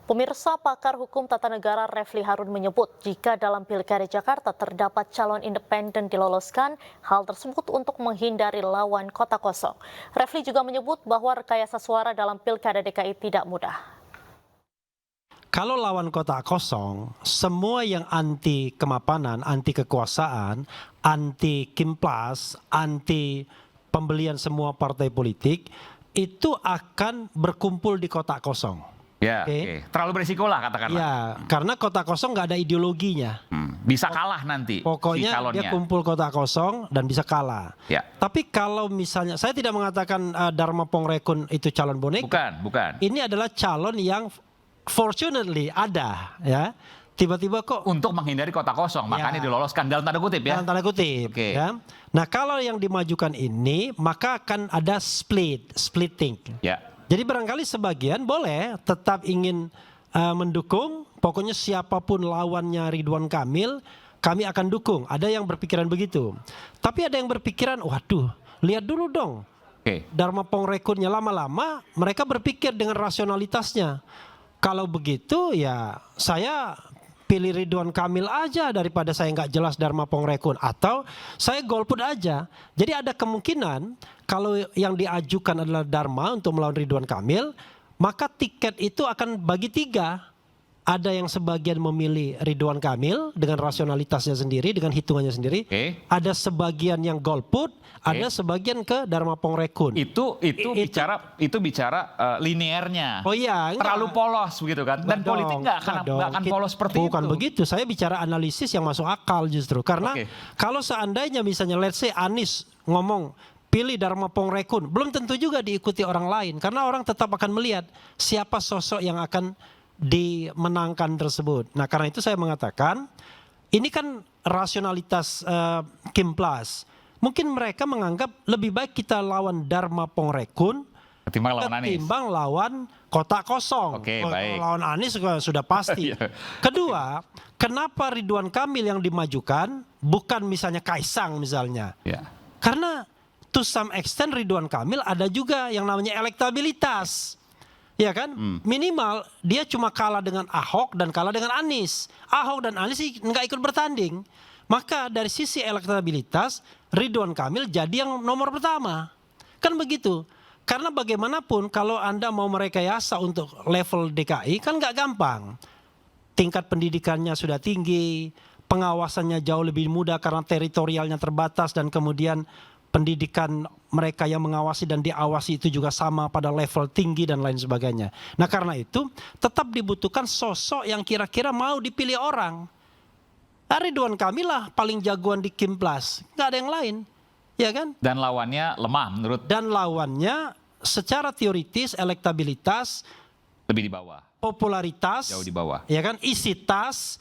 Pemirsa, pakar hukum tata negara Refli Harun menyebut jika dalam Pilkada Jakarta terdapat calon independen diloloskan, hal tersebut untuk menghindari lawan kota kosong. Refli juga menyebut bahwa rekayasa suara dalam Pilkada DKI tidak mudah. Kalau lawan kota kosong, semua yang anti kemapanan, anti kekuasaan, anti kimplas, anti pembelian semua partai politik, itu akan berkumpul di kota kosong. Ya, Oke. Terlalu berisiko lah katakanlah. Ya, karena kota kosong nggak ada ideologinya. Bisa kalah nanti si Pokoknya calonnya. dia kumpul kota kosong dan bisa kalah. Ya. Tapi kalau misalnya, saya tidak mengatakan Dharma Pongrekun itu calon boneka. Bukan. Ini adalah calon yang fortunately ada, ya. Tiba-tiba kok Untuk menghindari kota kosong, makanya diloloskan dalam tanda kutip ya. dalam tanda kutip. Oke. Ya. Nah, kalau yang dimajukan ini, maka akan ada splitting. Ya. Jadi barangkali sebagian boleh tetap ingin mendukung, pokoknya siapapun lawannya Ridwan Kamil, kami akan dukung. Ada yang berpikiran begitu. Tapi ada yang berpikiran, waduh, lihat dulu dong. Oke. Dharma Pongrekunnya lama-lama mereka berpikir dengan rasionalitasnya. Kalau begitu ya saya pilih Ridwan Kamil aja daripada saya nggak jelas Dharma Pongrekun, atau saya golput aja. Jadi ada kemungkinan kalau yang diajukan adalah Dharma untuk melawan Ridwan Kamil, maka tiket itu akan bagi tiga. Ada yang sebagian memilih Ridwan Kamil dengan rasionalitasnya sendiri, dengan hitungannya sendiri. Oke. Ada sebagian yang golput, ada sebagian ke Dharma Pongrekun. Itu bicara linearnya. Oh iya, enggak. Terlalu polos begitu kan. Dan Enggak politik dong, nggak enggak akan dong. polos seperti Bukan itu. begitu. Saya bicara analisis yang masuk akal justru. Karena Oke. kalau seandainya misalnya let's say Anies ngomong pilih Dharma Pongrekun, belum tentu juga diikuti orang lain. Karena orang tetap akan melihat siapa sosok yang akan dimenangkan tersebut. Nah, karena itu saya mengatakan ini kan rasionalitas kimplas. Mungkin mereka menganggap lebih baik kita lawan Dharma Pongrekun Ketimbang lawan Anies. ketimbang lawan kota kosong. Oke, Kalau baik. lawan Anies sudah pasti. Iya. Kedua, kenapa Ridwan Kamil yang dimajukan bukan misalnya Kaisang misalnya? Ya. Karena to some extent Ridwan Kamil ada juga yang namanya elektabilitas. Ya kan? Minimal dia cuma kalah dengan Ahok dan kalah dengan Anies. Ahok dan Anies nggak ikut bertanding. Maka dari sisi elektabilitas, Ridwan Kamil jadi yang nomor pertama. Kan begitu. Karena bagaimanapun kalau Anda mau merekayasa untuk level DKI kan nggak gampang. Tingkat pendidikannya sudah tinggi, pengawasannya jauh lebih mudah karena teritorialnya terbatas, dan kemudian pendidikan mereka yang mengawasi dan diawasi itu juga sama pada level tinggi dan lain sebagainya. Nah, karena itu tetap dibutuhkan sosok yang kira-kira mau dipilih orang. Nah, Ridwan Kamil lah paling jagoan di Kimplas, nggak ada yang lain, ya kan? Dan lawannya lemah menurut Dan lawannya secara teoritis elektabilitas, lebih di bawah. popularitas, Jauh di bawah. ya kan, isi tas,